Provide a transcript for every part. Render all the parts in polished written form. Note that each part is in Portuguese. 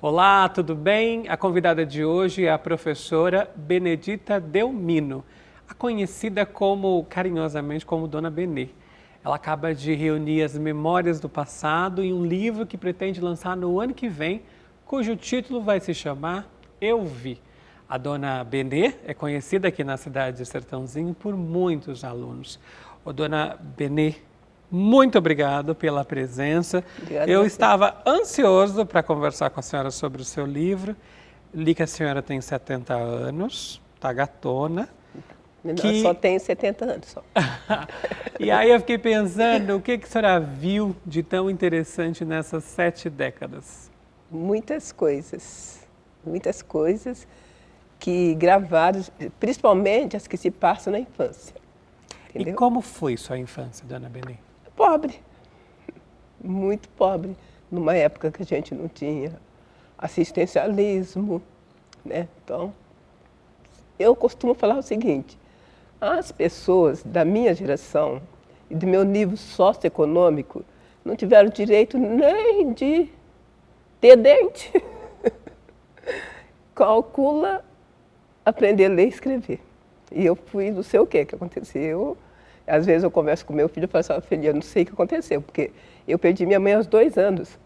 Olá, tudo bem? A convidada de hoje é a professora Benedita Delmino, a conhecida carinhosamente como Dona Benê. Ela acaba de reunir as memórias do passado em um livro que pretende lançar no ano que vem, cujo título vai se chamar Eu Vi. A Dona Benê é conhecida aqui na cidade de Sertãozinho por muitos alunos. Ô, Dona Benê, muito obrigado pela presença. Eu estava ansioso para conversar com a senhora sobre o seu livro. Li que a senhora tem 70 anos, tá gatona. Eu só tenho 70 anos. Só. E aí eu fiquei pensando, o que a senhora viu de tão interessante nessas 7 décadas? Muitas coisas que gravaram, principalmente as que se passam na infância. Entendeu? E como foi sua infância, Dona Benê? Pobre, muito pobre, numa época que a gente não tinha assistencialismo, né? Então, eu costumo falar o seguinte, as pessoas da minha geração e do meu nível socioeconômico não tiveram direito nem de ter dente. Calcula aprender a ler e escrever. E eu fui não sei o que aconteceu. Às vezes eu converso com meu filho e falo assim, filho, eu não sei o que aconteceu, porque eu perdi minha mãe aos 2 anos.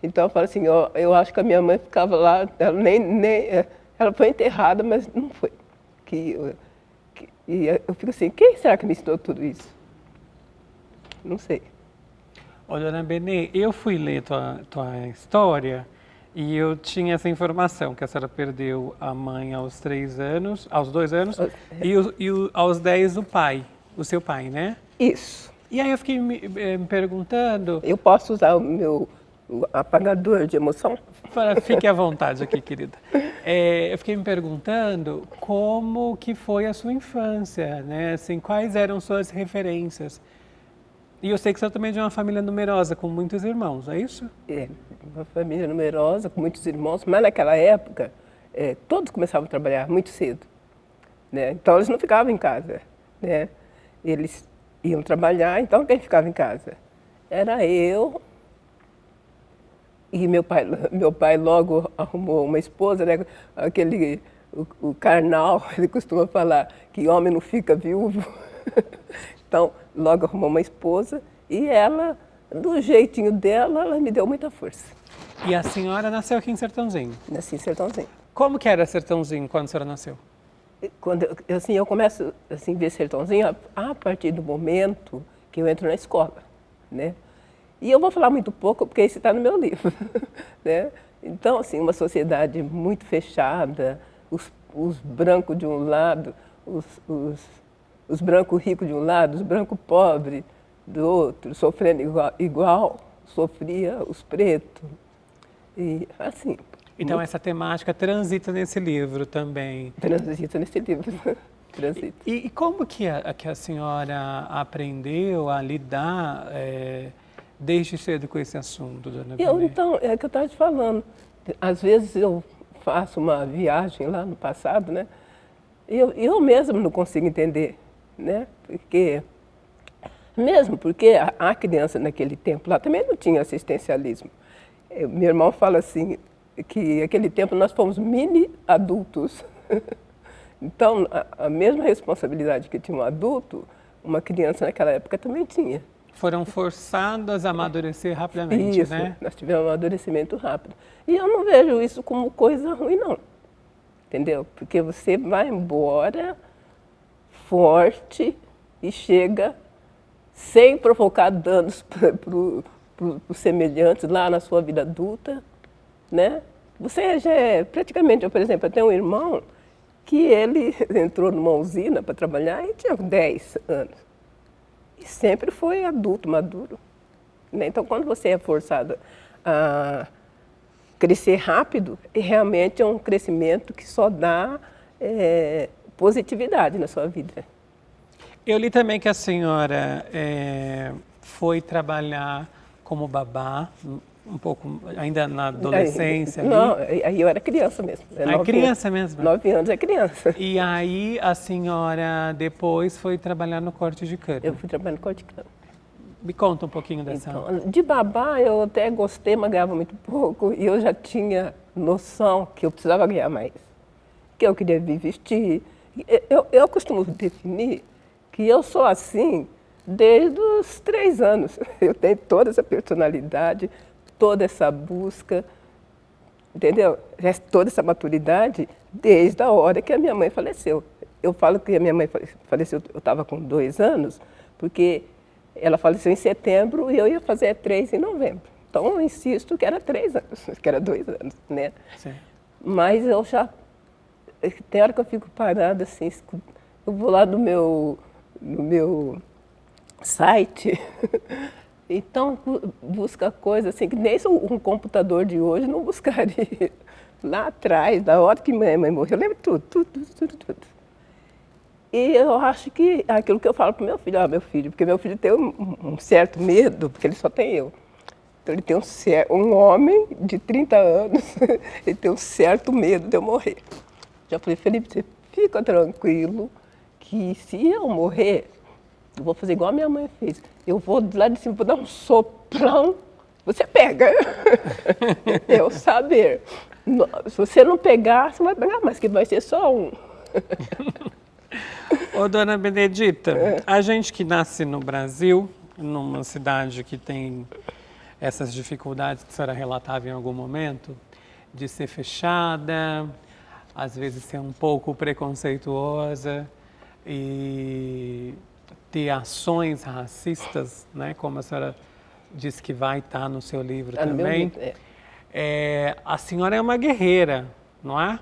Então eu falo assim, eu acho que a minha mãe ficava lá, ela foi enterrada, mas não foi. E eu fico assim, quem será que me ensinou tudo isso? Não sei. Ô, Dona Benê, eu fui ler tua história e eu tinha essa informação, que a senhora perdeu a mãe aos 3 anos, aos 2 anos, e aos 10 o seu pai, né? Isso. E aí eu fiquei me perguntando... Eu posso usar o meu apagador de emoção? Fique à vontade aqui, querida. Eu fiquei me perguntando como que foi a sua infância, né? Assim, quais eram suas referências? E eu sei que você também é de uma família numerosa, com muitos irmãos, é isso? É, uma família numerosa, com muitos irmãos, mas naquela época, todos começavam a trabalhar muito cedo, né? Então eles não ficavam em casa, né? Eles iam trabalhar, então quem ficava em casa? Era eu e meu pai logo arrumou uma esposa, né? O Karnal, ele costuma falar que homem não fica viúvo. Então, logo arrumou uma esposa e ela, do jeitinho dela, ela me deu muita força. E a senhora nasceu aqui em Sertãozinho? Nasci em Sertãozinho. Como que era Sertãozinho quando a senhora nasceu? Quando eu começo a ver Sertãozinho a partir do momento que eu entro na escola, né? E eu vou falar muito pouco porque isso está no meu livro, né? Então, assim, uma sociedade muito fechada, os brancos de um lado, os brancos ricos de um lado, os brancos pobres do outro, sofrendo igual sofria os pretos, e assim... Então essa temática transita nesse livro também. Transita nesse livro, transita. E como que a senhora aprendeu a lidar desde cedo com esse assunto, Dona Benê? Então, é o que eu estava te falando. Às vezes eu faço uma viagem lá no passado, né? Eu mesmo não consigo entender, né? Porque a criança naquele tempo lá também não tinha assistencialismo. Meu irmão fala assim, que naquele tempo nós fomos mini adultos. Então, a mesma responsabilidade que tinha um adulto, uma criança naquela época também tinha. Foram forçadas a amadurecer rapidamente, isso, né? Nós tivemos um amadurecimento rápido. E eu não vejo isso como coisa ruim, não. Entendeu? Porque você vai embora forte e chega sem provocar danos para os semelhantes lá na sua vida adulta, né? Você já praticamente, por exemplo, eu tenho um irmão que ele entrou numa usina para trabalhar e tinha 10 anos. E sempre foi adulto, maduro, né? Então, quando você é forçado a crescer rápido, realmente é um crescimento que só dá positividade na sua vida. Eu li também que a senhora foi trabalhar como babá um pouco, ainda na adolescência? Não, aí eu era criança mesmo. É criança mesmo? 9 anos é criança. E aí a senhora depois foi trabalhar no corte de cana? Eu fui trabalhar no corte de cana. Me conta um pouquinho dessa... Então, de babá eu até gostei, mas ganhava muito pouco. E eu já tinha noção que eu precisava ganhar mais. Que eu queria me vestir. Eu costumo definir que eu sou assim desde os 3 anos. Eu tenho toda essa personalidade, toda essa busca, entendeu? Toda essa maturidade desde a hora que a minha mãe faleceu. Eu falo que a minha mãe faleceu, eu estava com 2 anos, porque ela faleceu em setembro e eu ia fazer 3 em novembro. Então eu insisto que era 3 anos, que era 2 anos, né? Sim. Mas eu já... Tem hora que eu fico parada assim, eu vou lá no meu site, então busca coisas assim, que nem um computador de hoje não buscaria. Lá atrás, da hora que minha mãe morreu, eu lembro tudo. E eu acho que aquilo que eu falo para o meu filho, meu filho, porque meu filho tem um certo medo, porque ele só tem eu. Então ele tem um homem de 30 anos, ele tem um certo medo de eu morrer. Já falei, Felipe, você fica tranquilo que se eu morrer, eu vou fazer igual a minha mãe fez. Eu vou de lá de cima, vou dar um soprão, você pega. Eu saber. Se você não pegar, você vai pegar, mas que vai ser só um. Ô, dona Benedita, a gente que nasce no Brasil, numa cidade que tem essas dificuldades que a senhora relatava em algum momento, de ser fechada, às vezes ser um pouco preconceituosa e ter ações racistas, né, como a senhora disse que vai estar no seu livro também. No meu livro, a senhora é uma guerreira, não é?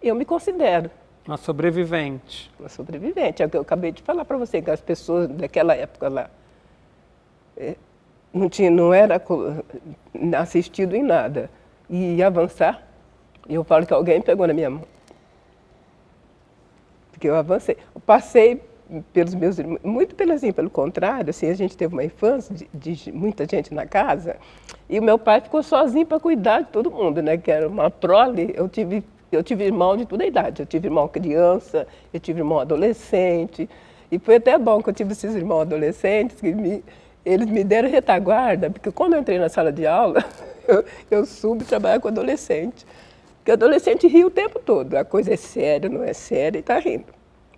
Eu me considero. Uma sobrevivente. Uma sobrevivente. É o que eu acabei de falar para você, que as pessoas daquela época lá não era assistido em nada. E ia avançar, e eu falo que alguém pegou na minha mão. Porque eu avancei. Eu passei pelos meus irmãos, muito pelo contrário, assim, a gente teve uma infância de muita gente na casa, e o meu pai ficou sozinho para cuidar de todo mundo, né? Que era uma prole. Eu tive irmão de toda a idade. Eu tive irmão criança, eu tive irmão adolescente. E foi até bom que eu tive esses irmãos adolescentes, que eles me deram retaguarda, porque quando eu entrei na sala de aula, eu soube trabalhar com adolescente. Porque adolescente ri o tempo todo. A coisa é séria, não é séria, e está rindo.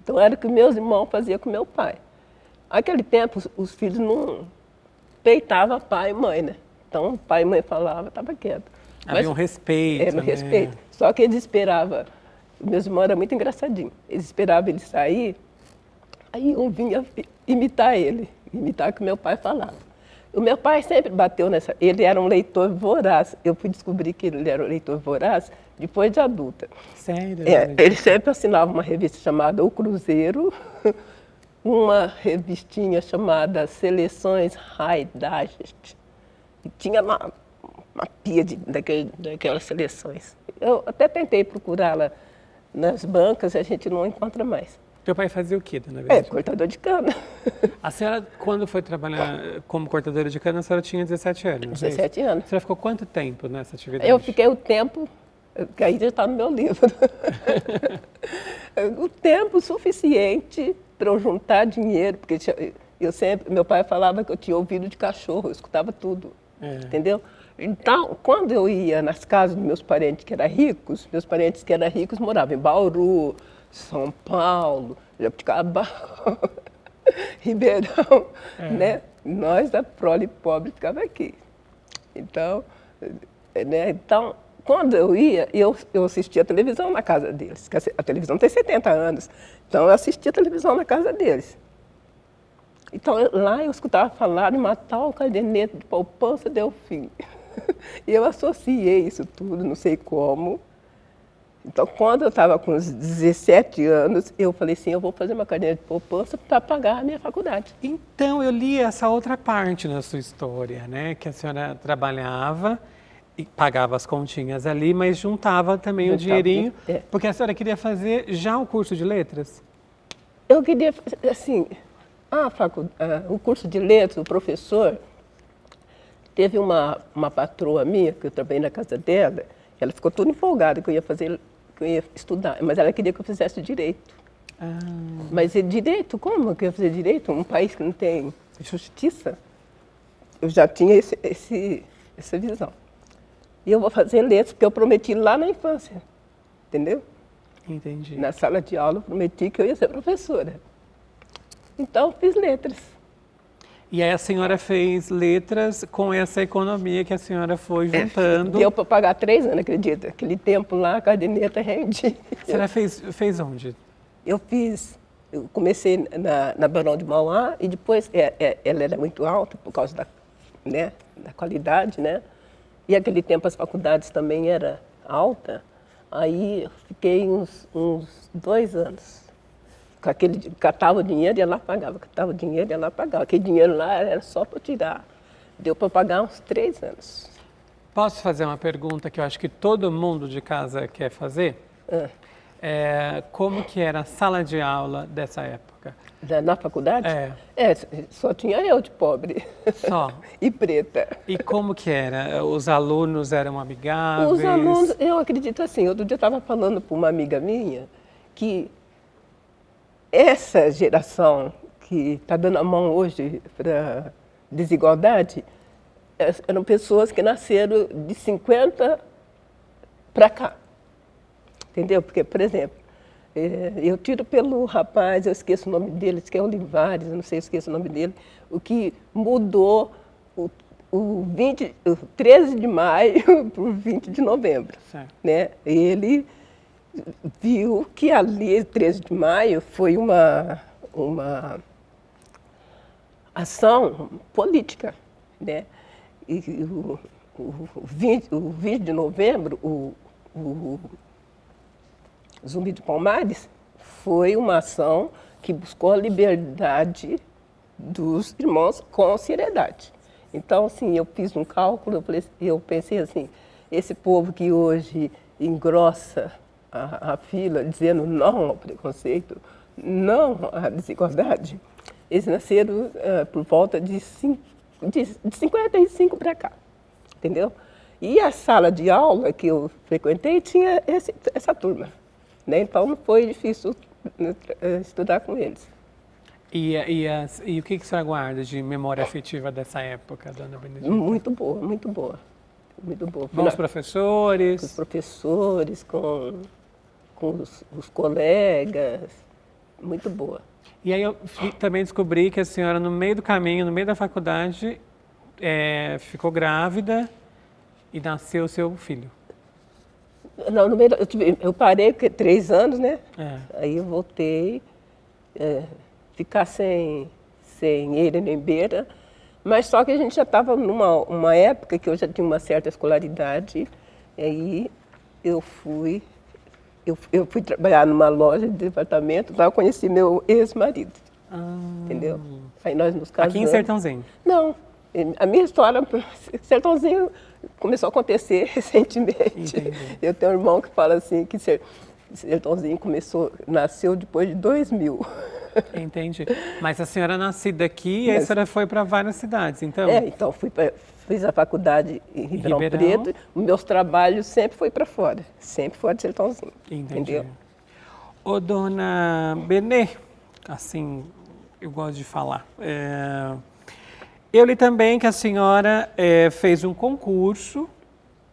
Então era o que meus irmãos faziam com meu pai. Naquele tempo, os filhos não peitavam pai e mãe, né? Então, pai e mãe falavam, estava quieto. Havia um respeito. Era um respeito. Só que eles esperavam, meus irmãos eram muito engraçadinhos, eles esperavam ele sair, aí um vinha imitar ele, imitar o que meu pai falava. O meu pai sempre bateu nessa, ele era um leitor voraz, eu fui descobrir que ele era um leitor voraz depois de adulta. Sério? Ele sempre assinava uma revista chamada O Cruzeiro, uma revistinha chamada Seleções High Digest, e tinha lá uma pia daquelas seleções. Eu até tentei procurá-la nas bancas e a gente não encontra mais. Teu pai fazia o quê, dona Benedita? Cortador de cana. A senhora, quando foi trabalhar como cortadora de cana, a senhora tinha 17 anos? 17 anos. A senhora ficou quanto tempo nessa atividade? Eu fiquei o tempo, que aí já está no meu livro, o tempo suficiente para eu juntar dinheiro, porque meu pai falava que eu tinha ouvido de cachorro, eu escutava tudo, entendeu? Então, quando eu ia nas casas dos meus parentes que eram ricos moravam em Bauru, São Paulo, Jabuticabal, Ribeirão, né? Nós da prole pobre ficava aqui. Então, quando eu ia, eu assistia a televisão na casa deles. A televisão tem 70 anos, então eu assistia a televisão na casa deles. Então, lá eu escutava falar em matar o caderneta de poupança Delfim. E eu associei isso tudo, não sei como. Então, quando eu estava com uns 17 anos, eu falei assim, eu vou fazer uma caderneta de poupança para pagar a minha faculdade. Então, eu li essa outra parte na sua história, né? Que a senhora trabalhava e pagava as continhas ali, mas juntava também o dinheirinho, porque a senhora queria fazer já o curso de letras? Eu queria, assim, o curso de letras, o professor, Teve uma patroa minha, que eu trabalhei na casa dela, ela ficou toda empolgada que eu ia fazer, que eu ia estudar, mas ela queria que eu fizesse direito. Ah, Mas direito, como que eu ia fazer direito? Um país que não tem justiça? Eu já tinha essa visão. E eu vou fazer letras, porque eu prometi lá na infância, entendeu? entendi. Na sala de aula eu prometi que eu ia ser professora. Então fiz letras. E aí a senhora fez letras com essa economia que a senhora foi juntando. Deu para pagar 3 anos, acredita? Aquele tempo lá, a caderneta rendia. A senhora fez onde? Eu comecei na Barão de Mauá e depois ela era muito alta por causa da qualidade, né? E aquele tempo as faculdades também eram altas. Aí eu fiquei uns 2 anos. Catava o dinheiro e ia lá pagava, catava o dinheiro e ia lá pagava. Aquele dinheiro lá era só para tirar. Deu para pagar uns 3 anos. Posso fazer uma pergunta que eu acho que todo mundo de casa quer fazer? Como que era a sala de aula dessa época? Na faculdade? É. Só tinha eu de pobre. Só? E preta. E como que era? Os alunos eram amigáveis? Os alunos, eu acredito assim, outro dia eu estava falando para uma amiga minha que essa geração que está dando a mão hoje para desigualdade eram pessoas que nasceram de 50 para cá. Entendeu? Porque, por exemplo, eu tiro pelo rapaz, eu esqueço o nome dele, que é Olivares, eu não sei, eu esqueço o nome dele, o que mudou o 13 de maio para o 20 de novembro. Certo. Né? Ele viu que ali, 13 de maio, foi uma ação política. Né? E o 20 de novembro, o Zumbi de Palmares, foi uma ação que buscou a liberdade dos irmãos com seriedade. Então, assim, eu fiz um cálculo, eu pensei assim, esse povo que hoje engrossa a fila, dizendo não ao preconceito, não à desigualdade, eles nasceram por volta de 55 para cá, entendeu? E a sala de aula que eu frequentei tinha essa turma. Né? Então não foi difícil estudar com eles. E o que a senhora guarda de memória afetiva dessa época, dona Benedita? Muito boa, muito boa. Muito boa. Bons professores? Com os professores, com os colegas, muito boa. E aí eu também descobri que a senhora, no meio do caminho, no meio da faculdade, ficou grávida e nasceu o seu filho. Não, eu parei porque 3 anos, né? Aí eu voltei, ficar sem ele nem beira, mas só que a gente já estava numa época que eu já tinha uma certa escolaridade, e aí eu fui trabalhar numa loja de departamento, lá eu conheci meu ex-marido, entendeu? Aí nós nos casamos. Aqui em Sertãozinho? Não, a minha história, Sertãozinho, começou a acontecer recentemente. Entendi. Eu tenho um irmão que fala assim, que Sertãozinho nasceu depois de 2000. Entendi. Mas a senhora nascida aqui, e aí a senhora foi para várias cidades, então? Então fiz a faculdade em Ribeirão Preto, meus trabalhos sempre foi para fora, sempre fora de Sertãozinho. Entendi. Entendeu? Ô, dona Benê, assim, eu gosto de falar. Eu li também que a senhora fez um concurso,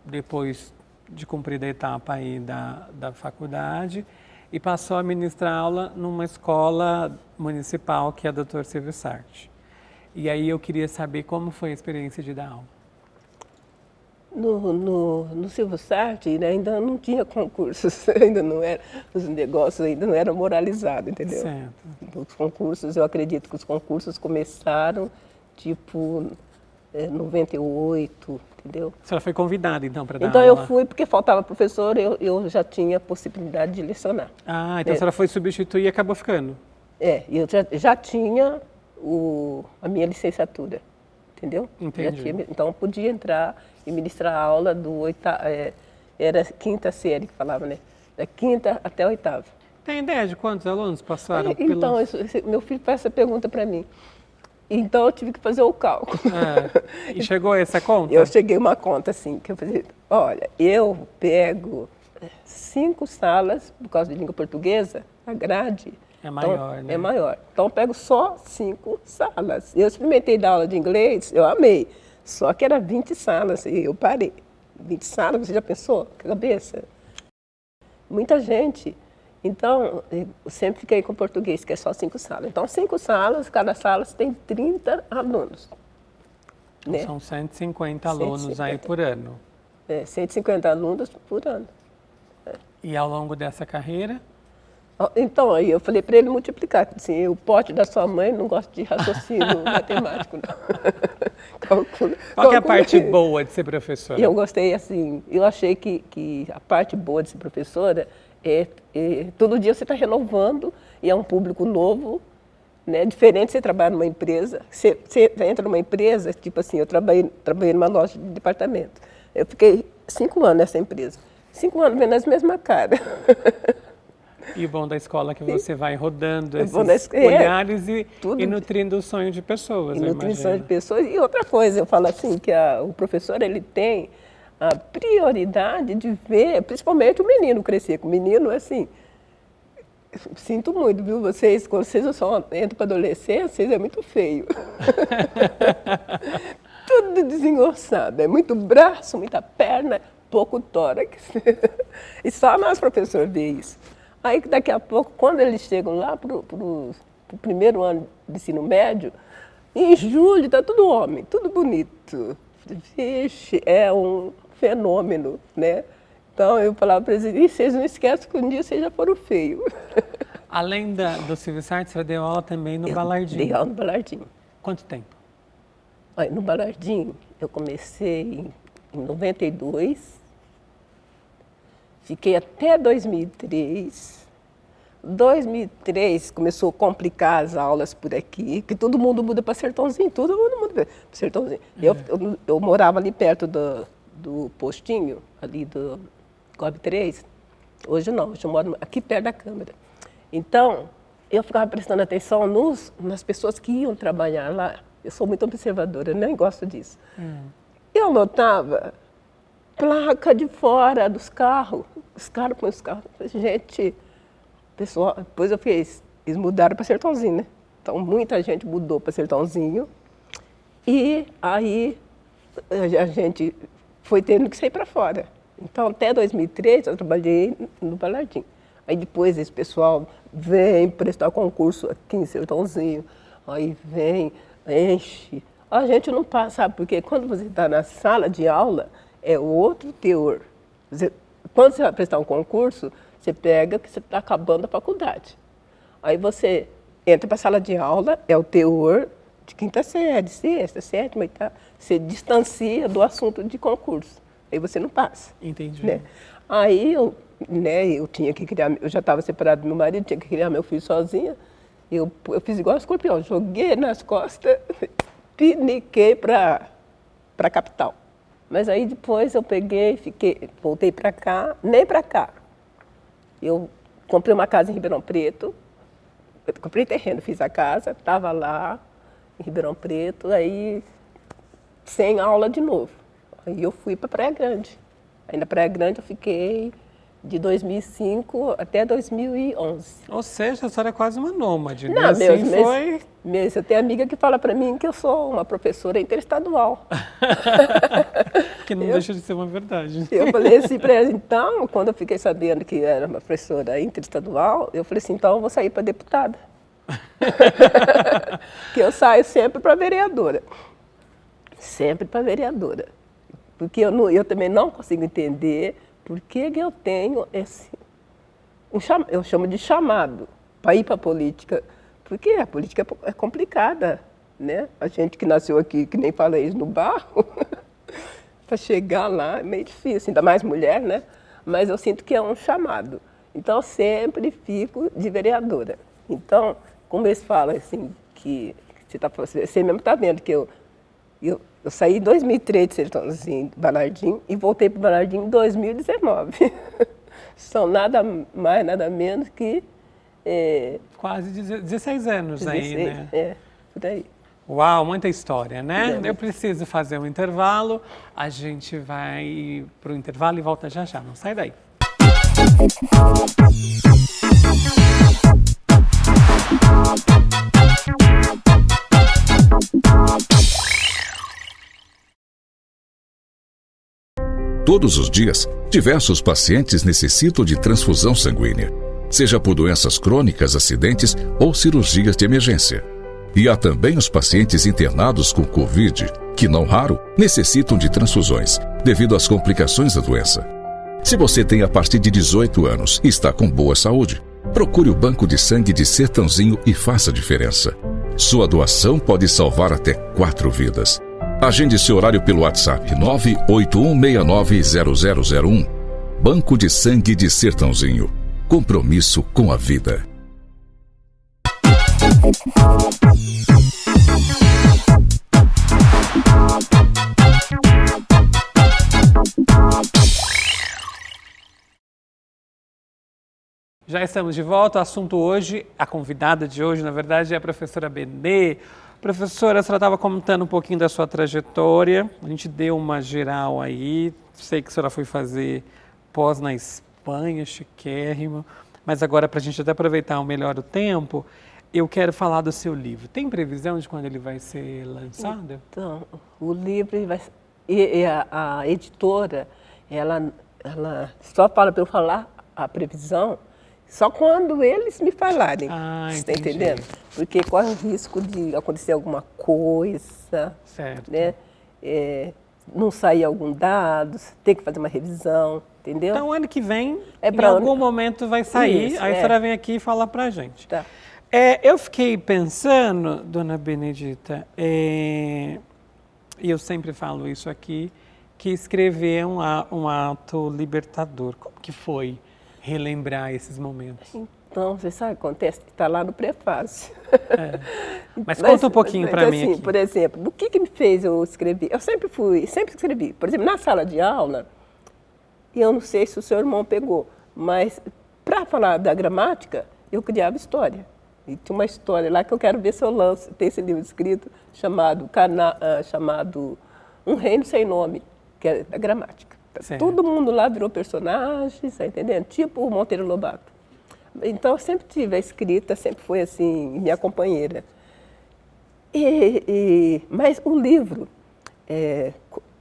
depois de cumprida a etapa aí da faculdade, e passou a ministrar aula numa escola municipal, que é a Dr. Silvio Sarti. E aí eu queria saber como foi a experiência de dar aula. No Silvio Sarti, né, ainda não tinha concursos, ainda não era, os negócios ainda não eram moralizados, entendeu? Certo. Os concursos, eu acredito que os concursos começaram tipo 98, entendeu? A senhora foi convidada, então, para dar então aula? Eu fui porque faltava professor, eu já tinha a possibilidade de lecionar. Ah, então a senhora foi substituir e acabou ficando? Eu já tinha a minha licenciatura, entendeu? Entendi. Então eu podia entrar e ministrar a aula era 5ª série que falava, né? Da 5ª até a 8ª. Tem ideia de quantos alunos passaram Então, meu filho faz essa pergunta para mim. Então eu tive que fazer o cálculo. E chegou essa conta? Eu cheguei a uma conta assim, que eu falei, olha, eu pego 5 salas, por causa de língua portuguesa, a grade é maior, né? É maior. Então eu pego só 5 salas. Eu experimentei dar aula de inglês, eu amei. Só que era 20 salas e eu parei. 20 salas, você já pensou? Que cabeça? Muita gente. Então, eu sempre fiquei com português, que é só 5 salas. Então, 5 salas, cada sala tem 30 alunos. Né? São 150 alunos aí por ano. 150 alunos por ano. E ao longo dessa carreira? Então, aí eu falei para ele multiplicar. Assim, o pote da sua mãe não gosta de raciocínio matemático, não. Qual que é a parte boa de ser professora? Eu gostei, assim, eu achei que a parte boa de ser professora todo dia você está renovando e é um público novo, né? Diferente você trabalhar numa empresa. Você entra numa empresa, tipo assim, eu trabalhei numa loja de departamento. Eu fiquei 5 anos nessa empresa. 5 anos vendo as mesmas caras. E o bom da escola é que você vai rodando esses olhares e nutrindo o sonho de pessoas, eu imagino. Nutrindo o sonho de pessoas. E outra coisa, eu falo assim, que o professor, ele tem a prioridade de ver, principalmente o menino crescer. O menino, assim, sinto muito, viu? Vocês, quando vocês só entram para adolescência, vocês é muito feio. Tudo desengonçado, é muito braço, muita perna, pouco tórax. E só nós, professor, vê isso. Aí, daqui a pouco, quando eles chegam lá para o primeiro ano de ensino médio, em julho está tudo homem, tudo bonito. Vixe, é um fenômeno, né? Então, eu falava para eles, vocês não esquecem que um dia vocês já foram feios. Além do Silvio Sartre, você deu aula também no Balardim. Dei aula no Balardim. Quanto tempo? Olha, no Balardim, eu comecei em 92, fiquei até 2003. 2003 começou a complicar as aulas por aqui, que todo mundo muda para Sertãozinho, todo mundo muda para Sertãozinho. Eu morava ali perto do postinho, ali do Coab 3. Hoje não, hoje eu moro aqui perto da Câmara. Então, eu ficava prestando atenção nas pessoas que iam trabalhar lá. Eu sou muito observadora, nem gosto disso. Eu notava placa de fora dos carros. Os caras põem os carros. Gente, pessoal, depois eles mudaram para Sertãozinho, né? Então, muita gente mudou para Sertãozinho. E aí, a gente foi tendo que sair para fora. Então, até 2003, eu trabalhei no Balardim. Aí, depois, esse pessoal vem prestar concurso aqui em Sertãozinho. Aí vem, enche. A gente não passa, sabe? Porque quando você está na sala de aula, é outro teor. Quando você vai prestar um concurso, você pega que você está acabando a faculdade. Aí você entra para a sala de aula, é o teor de 5ª série, 6ª, 7ª, 8ª. Você distancia do assunto de concurso. Aí você não passa. Entendi. Né? Aí eu tinha que criar, eu já estava separado do meu marido, tinha que criar meu filho sozinha. Eu fiz igual o escorpião, joguei nas costas, piniquei para a capital. Mas aí depois eu voltei para cá, nem para cá. Eu comprei uma casa em Ribeirão Preto, eu comprei terreno, fiz a casa, estava lá em Ribeirão Preto, aí sem aula de novo. Aí eu fui para Praia Grande. Aí na Praia Grande eu fiquei de 2005 até 2011. Ou seja, a senhora é quase uma nômade, né? Não, Assim eu tenho amiga que fala para mim que eu sou uma professora interestadual. Que não deixa de ser uma verdade. Eu falei assim para ela, então, quando eu fiquei sabendo que era uma professora interestadual, eu falei assim, então eu vou sair para deputada. Que eu saio sempre para vereadora. Sempre para vereadora. Porque eu também não consigo entender por que eu tenho eu chamo de chamado para ir para a política. Porque a política é complicada, né? A gente que nasceu aqui, que nem fala isso, no barro, para chegar lá é meio difícil, ainda mais mulher, né? Mas eu sinto que é um chamado. Então, eu sempre fico de vereadora. Então, como eles falam assim, que você mesmo está vendo que eu saí em 2003 de Sertãozinho, Balardim, e voltei para o Balardim em 2019. São nada mais, nada menos que... Quase 16 anos 16, aí, né? Por aí. Uau, muita história, né? É. Eu preciso fazer um intervalo. A gente vai para o intervalo e volta já já. Não sai daí. Todos os dias, diversos pacientes necessitam de transfusão sanguínea, seja por doenças crônicas, acidentes ou cirurgias de emergência. E há também os pacientes internados com Covid, que não raro necessitam de transfusões, devido às complicações da doença. Se você tem a partir de 18 anos e está com boa saúde, procure o Banco de Sangue de Sertãozinho e faça a diferença. Sua doação pode salvar até 4 vidas. Agende seu horário pelo WhatsApp 981690001. Banco de Sangue de Sertãozinho. Compromisso com a vida. Já estamos de volta. O assunto hoje, a convidada de hoje, na verdade, é a professora Benê. Professora, a senhora estava comentando um pouquinho da sua trajetória. A gente deu uma geral aí. Sei que a senhora foi fazer pós na Espanha, chiquérrimo. Mas agora, para a gente até aproveitar melhor o tempo, eu quero falar do seu livro. Tem previsão de quando ele vai ser lançado? Então, o livro vai... a editora, ela só fala para eu falar a previsão só quando eles me falarem. Ah, está entendi. entendendo? Porque corre o risco de acontecer alguma coisa, Certo. né? Não sair algum dado, ter que fazer uma revisão, entendeu? Então, ano que vem, É em pra algum momento vai sair, Isso, aí a senhora vem aqui e fala pra gente. Tá. Eu fiquei pensando, dona Benedita, e eu sempre falo isso aqui, que escrever é um ato libertador. Como que foi relembrar esses momentos? Então, você sabe o que acontece? Está lá no prefácio. Mas conta um pouquinho para mim assim, aqui. por exemplo, o que me fez eu escrever? Eu sempre escrevi. Por exemplo, na sala de aula, e eu não sei se o seu irmão pegou, mas para falar da gramática, eu criava história. E tinha uma história lá que eu quero ver se eu lanço. Tem esse livro escrito chamado Um Reino Sem Nome, que é da gramática. Certo. Todo mundo lá virou personagem, tá entendendo? Tipo o Monteiro Lobato. Então, eu sempre tive a escrita, sempre foi assim, minha companheira. Mas o livro,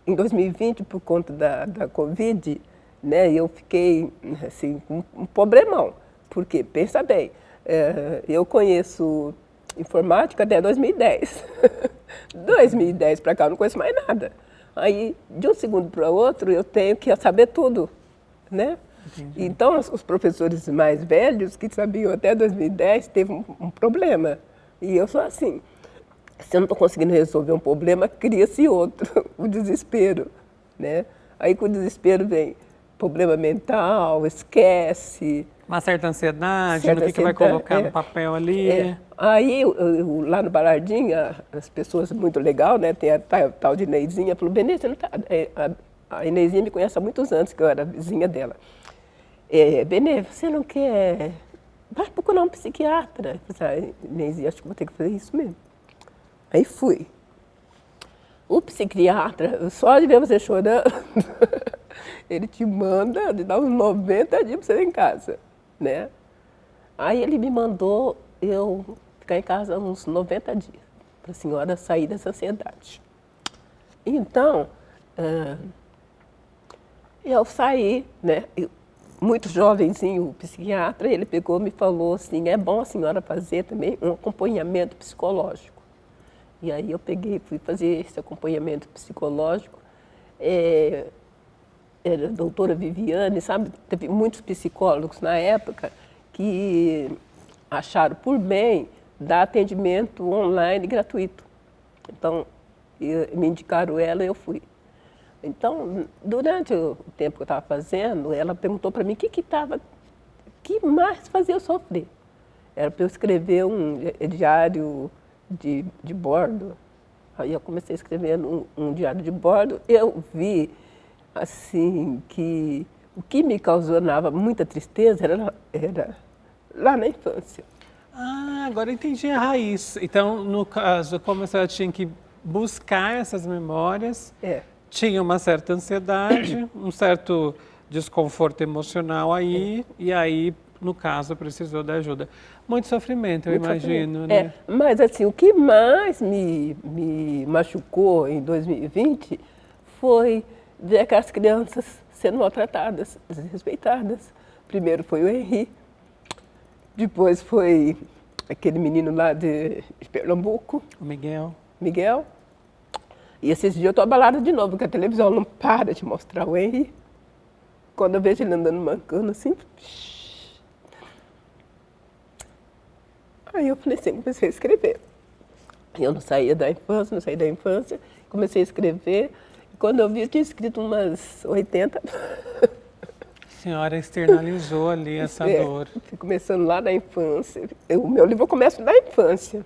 em 2020, por conta da Covid, né, eu fiquei assim, com um problemão. Porque, pensa bem, eu conheço informática até 2010. 2010 para cá eu não conheço mais nada. Aí, de um segundo para o outro, eu tenho que saber tudo, né? Entendi. Então, os professores mais velhos, que sabiam até 2010, teve um problema. E eu sou assim, se eu não estou conseguindo resolver um problema, cria-se outro, o desespero, né? Aí, com o desespero vem problema mental, esquece. Uma certa ansiedade, Certa no que vai ansiedade, colocar no papel ali. Aí, lá no Balardinha, as pessoas muito legais, né? Tem a tal de Inêzinha, falou, Benê, você não tá... A Inêzinha me conhece há muitos anos, que eu era vizinha dela. Benê, você não quer... Vai procurar um psiquiatra. Eu falei, Inêzinha, acho que vou ter que fazer isso mesmo. Aí fui. O psiquiatra, só de ver você chorando, ele te manda, ele dá uns 90 dias para você ir em casa, né? Aí ele me mandou eu ficar em casa uns 90 dias, para a senhora sair dessa ansiedade. Então, eu saí, né? Muito jovenzinho, o psiquiatra, ele pegou e me falou assim, é bom a senhora fazer também um acompanhamento psicológico. E aí eu fui fazer esse acompanhamento psicológico. Era a doutora Viviane, sabe? Teve muitos psicólogos na época que acharam por bem dar atendimento online gratuito. Então, me indicaram ela e eu fui. Então, durante o tempo que eu estava fazendo, ela perguntou para mim o que mais fazia eu sofrer. Era para eu escrever um diário de bordo. Aí eu comecei a escrever um diário de bordo. Eu vi, assim, que o que me causava muita tristeza era lá na infância. Ah, agora eu entendi a raiz. Então, no caso, como a senhora tinha que buscar essas memórias, tinha uma certa ansiedade, um certo desconforto emocional aí, e aí, no caso, precisou da ajuda. Muito sofrimento, eu imagino, né? Mas assim, o que mais me machucou em 2020 foi ver aquelas crianças sendo maltratadas, desrespeitadas. Primeiro foi o Henri, depois foi aquele menino lá de Pernambuco. O Miguel. Miguel. E esses dias eu estou abalada de novo, porque a televisão não para de mostrar o Henri. Quando eu vejo ele andando mancando assim... Aí eu falei assim, comecei a escrever. Eu não saía da infância, comecei a escrever. E quando eu vi, eu tinha escrito umas 80. A senhora externalizou ali essa dor. Fui começando lá na infância. O meu livro eu começo na infância.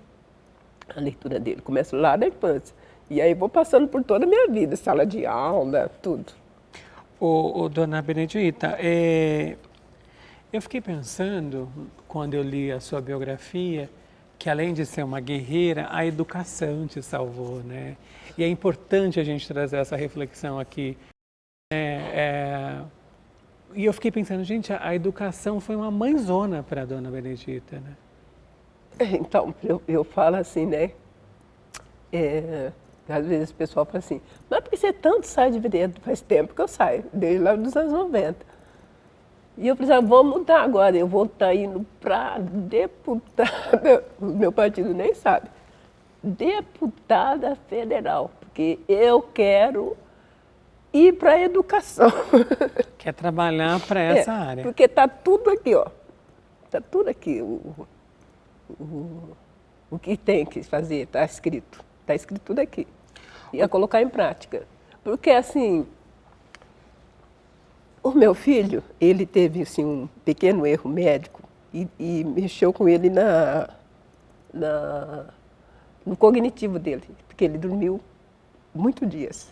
A leitura dele, começo lá na infância. E aí vou passando por toda a minha vida, sala de aula, tudo. Dona Benedita, eu fiquei pensando, quando eu li a sua biografia, que além de ser uma guerreira, a educação te salvou, né? E é importante a gente trazer essa reflexão aqui. E eu fiquei pensando, gente, a educação foi uma mãezona para a Dona Benedita, né? Então, eu falo assim, né? Às vezes o pessoal fala assim, mas por que você tanto sai de direito? Faz tempo que eu saio, desde lá dos anos 90. E eu falei, vou mudar agora, eu vou estar indo para deputada, o meu partido nem sabe, deputada federal, porque eu quero ir para a educação. Quer trabalhar para essa área. Porque está tudo aqui, ó. Está tudo aqui, o que tem que fazer, está escrito tudo aqui. E a colocar em prática. Porque assim... O meu filho, ele teve assim, um pequeno erro médico e mexeu com ele no cognitivo dele, porque ele dormiu muitos dias.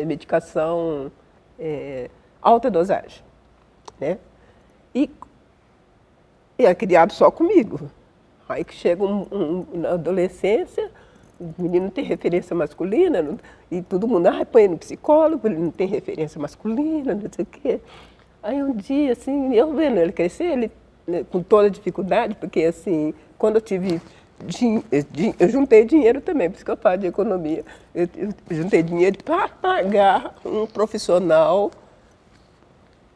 Medicação, alta dosagem, né? E é criado só comigo. Aí que chega na adolescência, o menino não tem referência masculina, e todo mundo põe no psicólogo, ele não tem referência masculina, não sei o quê. Aí um dia, assim, eu vendo ele crescer, ele com toda dificuldade, porque assim, quando eu tive eu juntei dinheiro também, por isso que eu falo de economia. Eu juntei dinheiro para pagar um profissional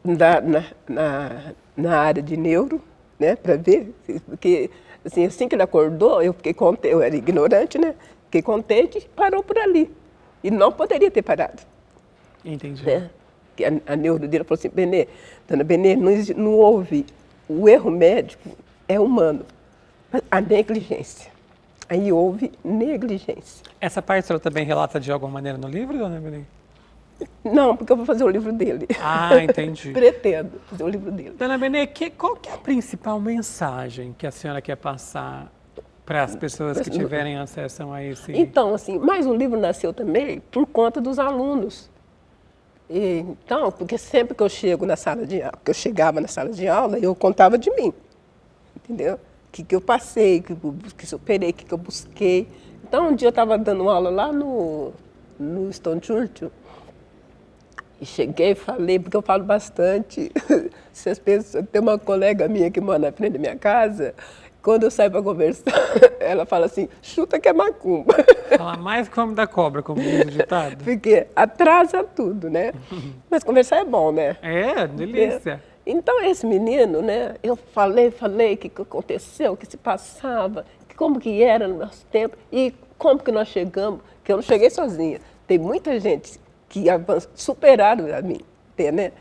na área de neuro, né, para ver, porque assim que ele acordou, eu fiquei contente, eu era ignorante, né? Fiquei contente e parou por ali. E não poderia ter parado. Entendi. Né? A neuro dele falou assim, Dona Benê, não houve, o erro médico é humano, a negligência. Aí houve negligência. Essa parte a senhora também relata de alguma maneira no livro, Dona Benê? Não, porque eu vou fazer o livro dele. Ah, entendi. Pretendo fazer o livro dele. Dona Benê, qual que é a principal mensagem que a senhora quer passar para as pessoas que tiverem acesso a esse... Então, assim, mas o livro nasceu também por conta dos alunos. Então, porque sempre que eu chego na sala de aula, que eu chegava na sala de aula, eu contava de mim, entendeu? O que eu passei, que superei, o que eu busquei. Então, um dia eu estava dando aula lá no Stone Churchill, e cheguei e falei, porque eu falo bastante, se as pessoas, tem uma colega minha que mora na frente da minha casa, quando eu saio para conversar, ela fala assim, chuta que é macumba. Fala mais como da cobra, como diz o ditado. Porque atrasa tudo, né? Mas conversar é bom, né? É, delícia. Então, esse menino, né? Eu falei o que aconteceu, o que se passava, como que era no nosso tempo e como que nós chegamos, que eu não cheguei sozinha. Tem muita gente que superaram a mim, né?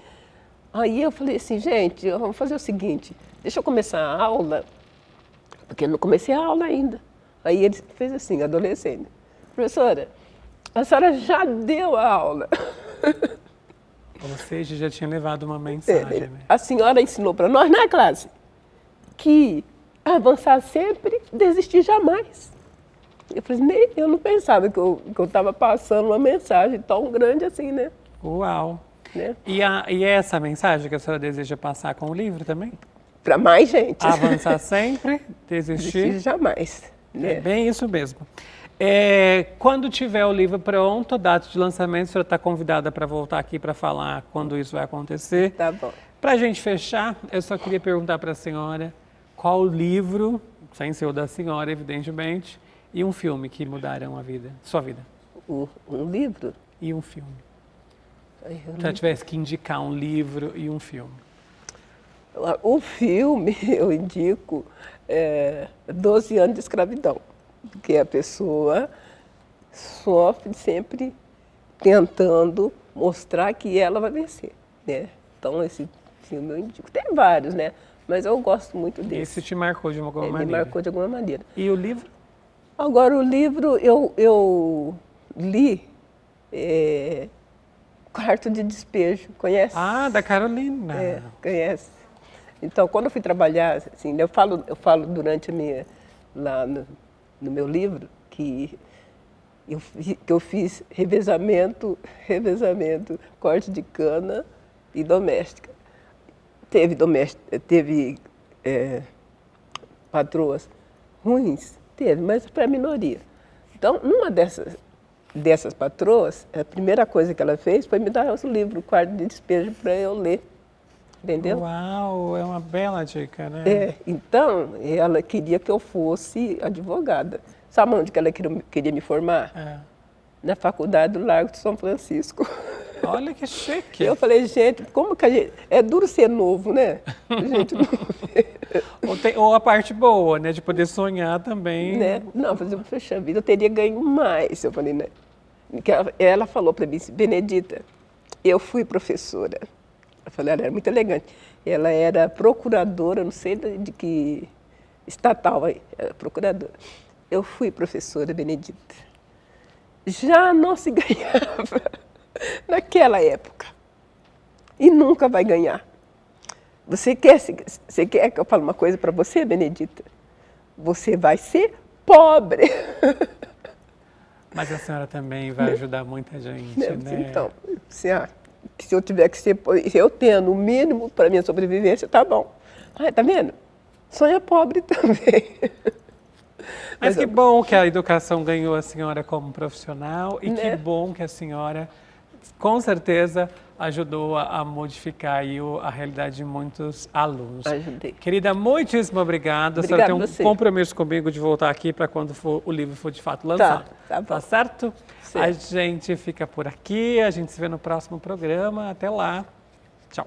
Aí eu falei assim, gente, vamos fazer o seguinte, deixa eu começar a aula, porque eu não comecei a aula ainda. Aí ele fez assim, adolescente, professora, a senhora já deu a aula. Ou seja, já tinha levado uma mensagem, né? A senhora ensinou para nós na classe que avançar sempre, desistir jamais. Eu falei, eu não pensava que eu estava passando uma mensagem tão grande assim, né? Uau! Né? E é essa mensagem que a senhora deseja passar com o livro também? para mais gente. Avançar sempre, desistir. Desistir jamais. Né? É bem isso mesmo. Quando tiver o livro pronto, a data de lançamento, a senhora está convidada para voltar aqui para falar quando isso vai acontecer. Tá bom. Para a gente fechar, eu só queria perguntar para a senhora qual livro, sem ser o da senhora, evidentemente, e um filme que mudaram a vida, sua vida. Um livro? E um filme. Ai, Se ela tivesse que indicar um livro e um filme. O filme, eu indico 12 anos de escravidão, porque a pessoa sofre sempre tentando mostrar que ela vai vencer, né? Então, esse filme eu indico. Tem vários, né? Mas eu gosto muito desse. Esse te marcou de alguma maneira? Me marcou de alguma maneira. E o livro? Agora, o livro eu li Quarto de Despejo, conhece? Ah, da Carolina. Conhece. Então, quando eu fui trabalhar, assim, eu falo durante lá no meu livro que eu fiz revezamento, corte de cana e doméstica. Teve patroas ruins? Teve, mas para a minoria. Então, numa dessas patroas, a primeira coisa que ela fez foi me dar o livro, Quarto de Despejo, para eu ler. Entendeu? Uau, é uma bela dica, né? Então, ela queria que eu fosse advogada. Sabe onde que ela queria me formar? Na faculdade do Largo de São Francisco. Olha que chique. Eu falei, gente, como que a gente... É duro ser novo, né? A gente não... Ou a parte boa, né? De poder sonhar também. Né? Não, poxa vida, eu teria ganho mais. Eu falei, né? Ela falou para mim, Benedita, eu fui professora. Eu falei, ela era muito elegante. Ela era procuradora, não sei de que estatal aí, era procuradora. Eu fui professora, Benedita. Já não se ganhava naquela época. E nunca vai ganhar. Você quer que eu fale uma coisa para você, Benedita? Você vai ser pobre. Mas a senhora também vai ajudar muita gente, né? Então, se eu tiver que ser, se eu tendo o mínimo para minha sobrevivência, tá bom. Tá vendo? Sonha pobre também. Mas que bom que a educação ganhou a senhora como profissional e que bom que a senhora, com certeza, ajudou a modificar aí a realidade de muitos alunos. Ajudei. Querida, muitíssimo obrigada. A senhora tem um compromisso comigo de voltar aqui para quando o livro for de fato lançado. Tá bom. Tá certo? A gente fica por aqui, a gente se vê no próximo programa. Até lá. Tchau.